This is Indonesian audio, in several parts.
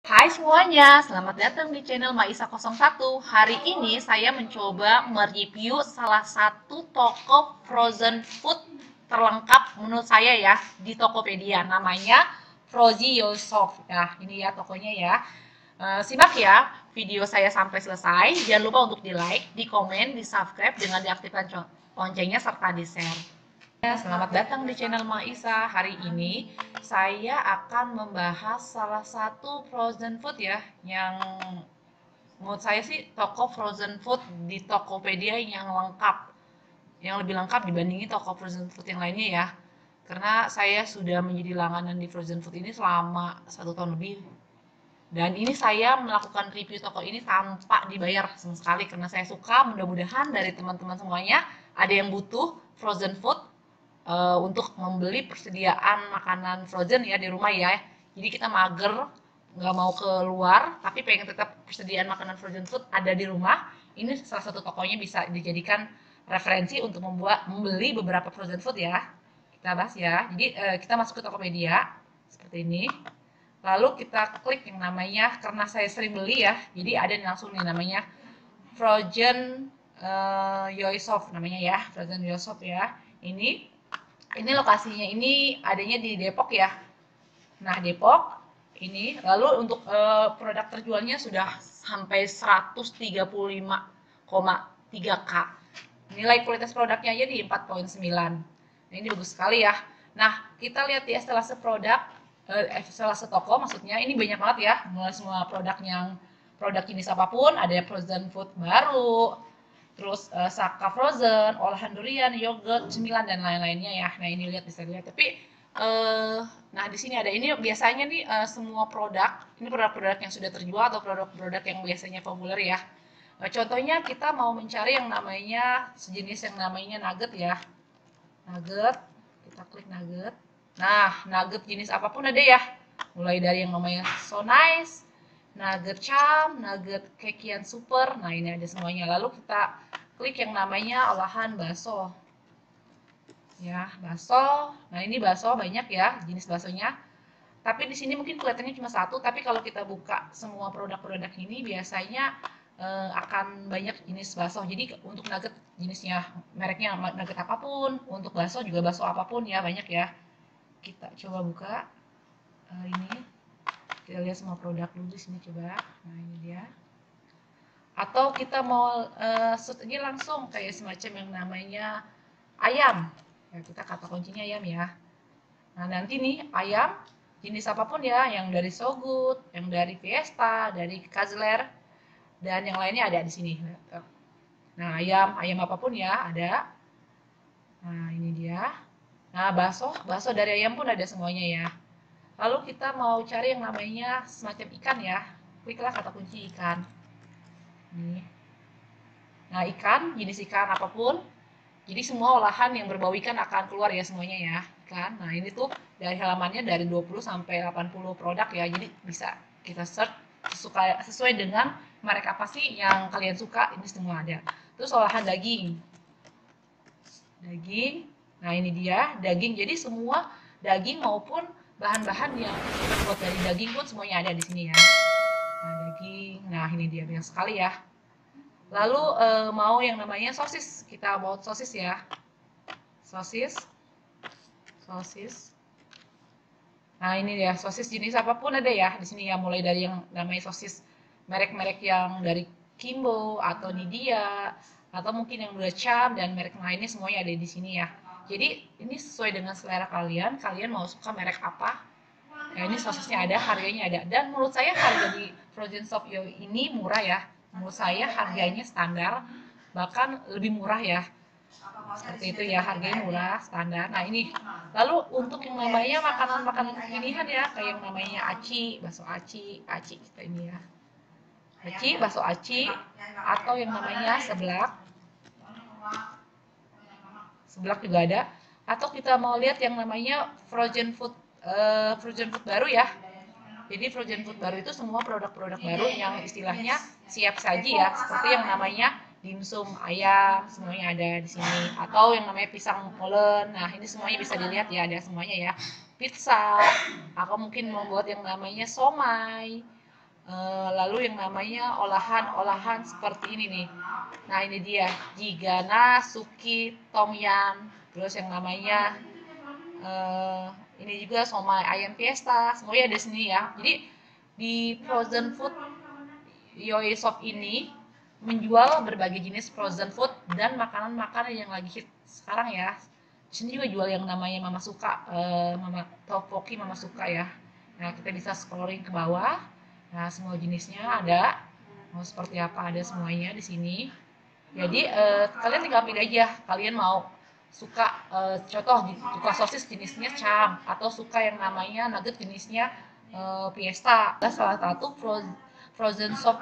Hai semuanya, selamat datang di channel Maisa01. Hari ini saya mencoba mereview salah satu toko frozen food terlengkap menurut saya ya di Tokopedia. Namanya Frozy Yourself. Nah, ini ya tokonya ya. Simak ya video saya sampai selesai. Jangan lupa untuk di-like, di-komen, di-subscribe dengan diaktifkan loncengnya serta di-share. Selamat datang di channel Maisa. Hari ini saya akan membahas salah satu frozen food ya yang menurut saya sih toko frozen food di Tokopedia yang lengkap, yang lebih lengkap dibandingin toko frozen food yang lainnya ya. Karena saya sudah menjadi langganan di frozen food ini selama 1 tahun lebih. Dan ini saya melakukan review toko ini tanpa dibayar sama sekali karena saya suka. Mudah-mudahan dari teman-teman semuanya ada yang butuh frozen food untuk membeli persediaan makanan frozen ya di rumah ya. Jadi kita mager, nggak mau keluar, tapi pengen tetap persediaan makanan frozen food ada di rumah. Ini salah satu tokonya bisa dijadikan referensi untuk membeli beberapa frozen food ya. Kita bahas ya. Jadi kita masuk ke Tokopedia seperti ini. Lalu kita klik yang namanya, karena saya sering beli ya, jadi ada langsung nih namanya Frozen Yourself namanya ya, Frozen Yourself ya. Ini lokasinya ini adanya di Depok ya. Nah, Depok ini lalu untuk produk terjualnya sudah sampai 135,3K. Nilai kualitas produknya aja di 4,9. Nah, ini bagus sekali ya. Nah, kita lihat ya setelah setelah setoko maksudnya ini banyak banget ya, mulai semua produk jenis apapun, ada frozen food baru, terus Saka frozen, olahan durian, yogurt, cemilan dan lain-lainnya ya. Nah, ini bisa dilihat. Tapi nah di sini ada ini biasanya nih semua produk, ini produk-produk yang sudah terjual atau produk-produk yang biasanya populer ya. Contohnya kita mau mencari yang namanya sejenis yang namanya nugget ya. Nugget, kita klik nugget. Nah, nugget jenis apapun ada ya. Mulai dari yang namanya So Nice, nugget Cham, nugget kekian super. Nah, ini ada semuanya. Lalu kita klik yang namanya olahan bakso. Ya, bakso. Nah, ini bakso banyak ya jenis baksonya. Tapi di sini mungkin kelihatannya cuma satu, tapi kalau kita buka semua produk-produk ini biasanya akan banyak jenis bakso. Jadi untuk nugget jenisnya mereknya nugget apapun, untuk bakso juga bakso apapun ya banyak ya. Kita coba buka ini. Kita lihat semua produk dulu di sini coba. Nah, ini dia. Atau kita mau search aja langsung kayak semacam yang namanya ayam. Ya, kita kata kuncinya ayam ya. Nah, nanti nih ayam jenis apapun ya, yang dari So Good, yang dari Fiesta, dari Kazler, dan yang lainnya ada di sini. Nah, ayam apapun ya ada. Nah, ini dia. Nah, bakso dari ayam pun ada semuanya ya. Lalu kita mau cari yang namanya semacam ikan ya. Kliklah kata kunci ikan. Nih. Nah, ikan, jenis ikan apapun. Jadi semua olahan yang berbau ikan akan keluar ya semuanya ya. Ikan. Nah, ini tuh dari halamannya dari 20 sampai 80 produk ya. Jadi bisa kita search sesuai dengan merek apa sih yang kalian suka, ini semua ada. Terus olahan daging. Daging. Nah, ini dia, daging. Jadi semua daging maupun bahan-bahan yang terbuat dari daging pun semuanya ada di sini ya. Nah, daging. Nah, ini dia banyak sekali ya. Lalu mau yang namanya sosis. Kita bawa sosis ya. Sosis. Nah, ini ya, sosis jenis apapun ada ya di sini ya, mulai dari yang namanya sosis merek-merek yang dari Kimbo atau Nidia atau mungkin yang udah Cham dan merek lainnya semuanya ada di sini ya. Jadi ini sesuai dengan selera kalian mau suka merek apa. Ya, ini sosisnya ada, harganya ada. Dan menurut saya harga di Frozen Shop Yo ini murah ya. Menurut saya harganya standar, bahkan lebih murah ya. Seperti itu ya, harganya murah, standar. Nah, ini. Lalu untuk yang namanya makanan-makanan pilihan ya, kayak yang namanya aci, bakso aci kita ini ya. Aci, bakso aci, atau yang namanya seblak. Seblak juga ada. Atau kita mau lihat yang namanya frozen food baru ya. Jadi frozen food baru itu semua produk-produk baru yang istilahnya siap saji ya, seperti yang namanya dimsum ayam, semuanya ada di sini. Atau yang namanya pisang molen. Nah, ini semuanya bisa dilihat ya, ada semuanya ya. Pizza, atau mungkin membuat yang namanya somai, Lalu yang namanya olahan-olahan seperti ini nih. Nah ini dia jigana, suki, tom yam. Terus yang namanya ini juga somai ayam fiesta. Semuanya ada sini ya. Jadi di frozen food Yoi Shop ini menjual berbagai jenis frozen food dan makanan-makanan yang lagi hit sekarang ya. Di sini juga jual yang namanya Mama Suka, Mama Tteokbokki Mama Suka ya. Nah, kita bisa scrolling ke bawah. Nah, semua jenisnya ada. Mau seperti apa ada semuanya di sini. Jadi kalian tinggal pilih aja. Kalian mau suka contoh suka sosis jenisnya cam atau suka yang namanya nugget jenisnya Fiesta. Salah satu frozen shop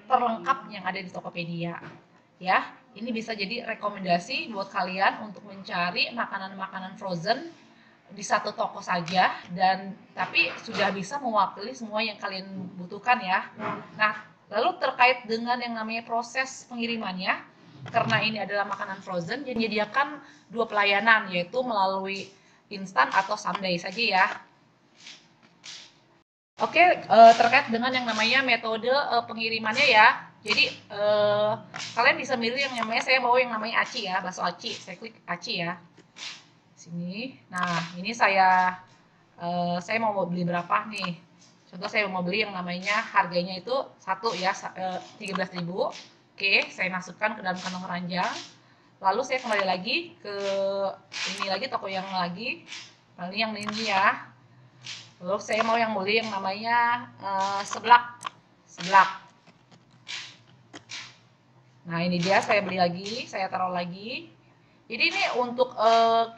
terlengkap yang ada di Tokopedia. Ya, ini bisa jadi rekomendasi buat kalian untuk mencari makanan-makanan frozen di satu toko saja dan tapi sudah bisa mewakili semua yang kalian butuhkan ya. Nah, lalu terkait dengan yang namanya proses pengirimannya, karena ini adalah makanan frozen, jadi menyediakan dua pelayanan yaitu melalui instan atau someday saja ya. Oke, terkait dengan yang namanya metode pengirimannya ya. Jadi kalian bisa milih yang namanya, saya mau yang namanya aci ya, bakso aci. Saya klik aci ya. Sini. Nah, ini saya mau beli berapa nih? Contoh saya mau beli yang namanya harganya itu satu ya 13.000. Oke, saya masukkan ke dalam kantong keranjang. Lalu saya kembali lagi ke ini lagi toko yang lagi. Lalu yang ini ya. Lalu saya mau yang beli yang namanya seblak. Nah ini dia saya beli lagi, saya taruh lagi. Jadi ini untuk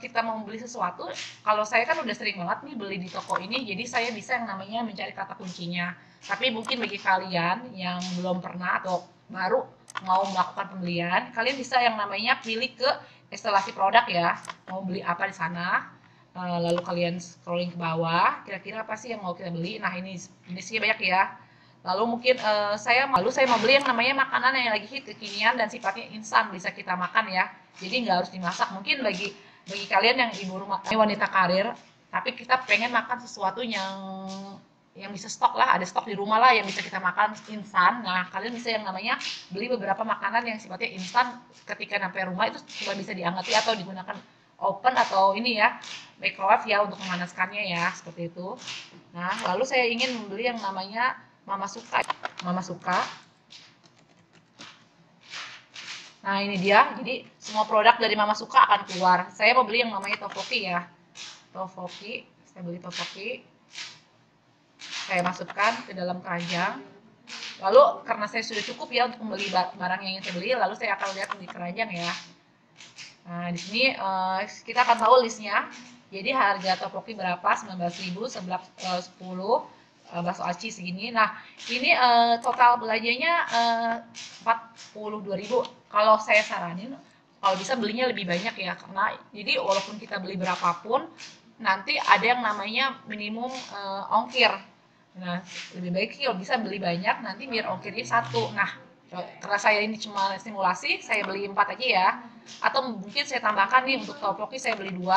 kita mau beli sesuatu, kalau saya kan udah sering banget nih beli di toko ini, jadi saya bisa yang namanya mencari kata kuncinya. Tapi mungkin bagi kalian yang belum pernah atau baru mau melakukan pembelian, kalian bisa yang namanya pilih ke instalasi produk ya, mau beli apa di sana. Lalu kalian scrolling ke bawah, kira-kira apa sih yang mau kita beli? Nah ini sih banyak ya. Lalu mungkin saya mau beli yang namanya makanan yang lagi hit kekinian dan sifatnya instan bisa kita makan ya. Jadi nggak harus dimasak. Mungkin bagi kalian yang ibu rumah, wanita karir, tapi kita pengen makan sesuatu yang bisa stok lah, ada stok di rumah lah yang bisa kita makan instan. Nah kalian bisa yang namanya beli beberapa makanan yang sifatnya instan, ketika sampai rumah itu cuma bisa diangkat atau digunakan open atau ini ya microwave ya untuk memanaskannya ya seperti itu. Nah lalu saya ingin membeli yang namanya Mama Suka. Nah ini dia, jadi semua produk dari Mama Suka akan keluar. Saya mau beli yang namanya tteokbokki ya, saya beli tteokbokki. Saya masukkan ke dalam keranjang. Lalu karena saya sudah cukup ya untuk membeli barang yang ingin saya beli, lalu saya akan lihat di keranjang ya. Nah, di sini kita akan tahu listnya. Jadi harga tteokbokki berapa? 19.000, seblak 10, bakso aci segini. Nah, ini total belanjanya 42.000. Kalau saya saranin kalau bisa belinya lebih banyak ya, karena jadi walaupun kita beli berapapun nanti ada yang namanya minimum ongkir. Nah, lebih baik kalau bisa beli banyak nanti biar ongkirnya satu. Nah, karena saya ini cuma simulasi, saya beli 4 aja ya. Atau mungkin saya tambahkan nih untuk tteokbokki saya beli 2,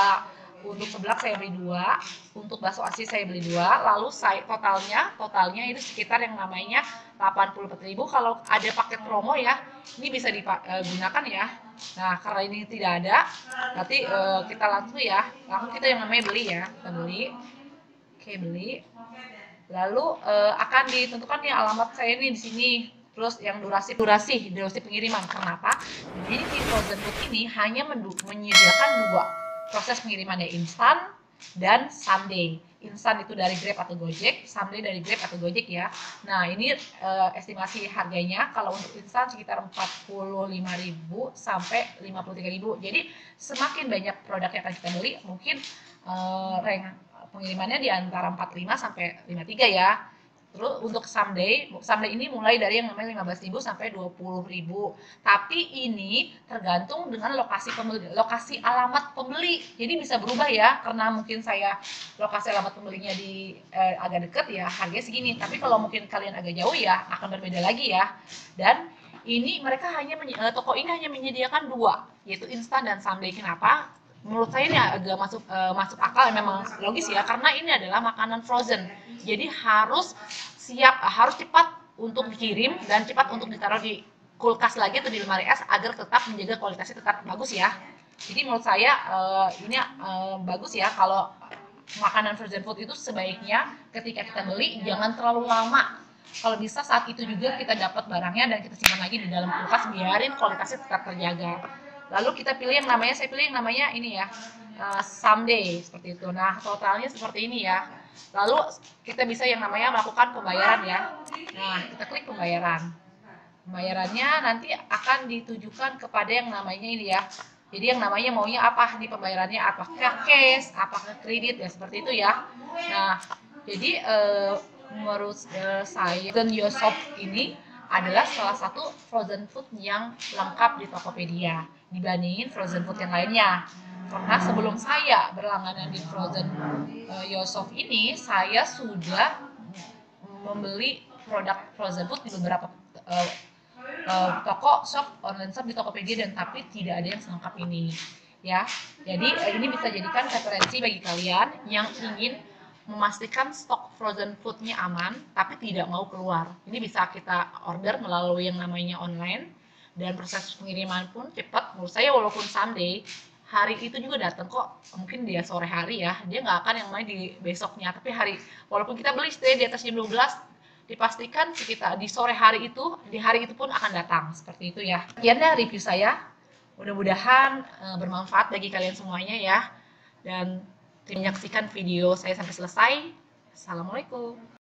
untuk seblak saya beli 2, untuk bakso aci saya beli 2, lalu saya totalnya itu sekitar yang namanya 84.000. Kalau ada paket promo ya, ini bisa digunakan ya. Nah, karena ini tidak ada, nanti kita langsung kita yang namanya beli ya, kita beli. Oke, beli. Lalu akan ditentukan nih alamat saya ini di sini. Terus yang durasi pengiriman. Kenapa? Jadi di frozen food ini hanya menyediakan 2 proses pengirimannya, instan dan someday. Instan itu dari Grab atau Gojek, someday dari Grab atau Gojek ya. Nah ini estimasi harganya kalau untuk instan sekitar 45.000 sampai 53.000. Jadi semakin banyak produk yang akan kita beli, mungkin pengirimannya di antara 45 sampai 53 ya. Terus untuk someday ini mulai dari yang namanya 15.000 sampai 20.000. Tapi ini tergantung dengan lokasi alamat pembeli. Jadi bisa berubah ya, karena mungkin saya lokasi alamat pembelinya di agak dekat ya, harganya segini. Tapi kalau mungkin kalian agak jauh ya, akan berbeda lagi ya. Dan ini mereka toko ini hanya menyediakan 2, yaitu instan dan someday. Kenapa? Menurut saya ini agak masuk akal, memang logis ya, karena ini adalah makanan frozen. Jadi harus harus cepat untuk dikirim dan cepat untuk ditaruh di kulkas lagi atau di lemari es agar tetap menjaga kualitasnya tetap bagus ya. Jadi menurut saya ini bagus ya kalau makanan frozen food itu sebaiknya ketika kita beli jangan terlalu lama. Kalau bisa saat itu juga kita dapat barangnya dan kita simpan lagi di dalam kulkas, biarin kualitasnya tetap terjaga. Lalu kita pilih yang namanya, saya pilih yang namanya ini ya, someday seperti itu. Nah totalnya seperti ini ya. Lalu kita bisa yang namanya melakukan pembayaran ya. Nah kita klik pembayaran. Pembayarannya nanti akan ditujukan kepada yang namanya ini ya. Jadi yang namanya maunya apa nih pembayarannya, apakah cash, apakah kredit ya seperti itu ya. Nah jadi menurut saya Frozen Yosop ini adalah salah satu frozen food yang lengkap di Tokopedia dibandingin frozen food yang lainnya. Karena sebelum saya berlangganan di Frozen Yosop ini, saya sudah membeli produk frozen food di beberapa toko shop online shop di Tokopedia dan tapi tidak ada yang selengkap ini ya. Jadi ini bisa jadikan referensi bagi kalian yang ingin memastikan stok frozen foodnya aman tapi tidak mau keluar. Ini bisa kita order melalui yang namanya online dan proses pengiriman pun cepat. Menurut saya walaupun someday hari itu juga datang kok, mungkin dia sore hari ya, dia nggak akan yang main di besoknya, tapi hari walaupun kita beli stay di atas jam 12 dipastikan sekitar di sore hari itu, di hari itu pun akan datang seperti itu ya. Sekian ya review saya, mudah-mudahan bermanfaat bagi kalian semuanya ya, dan menyaksikan video saya sampai selesai. Assalamualaikum.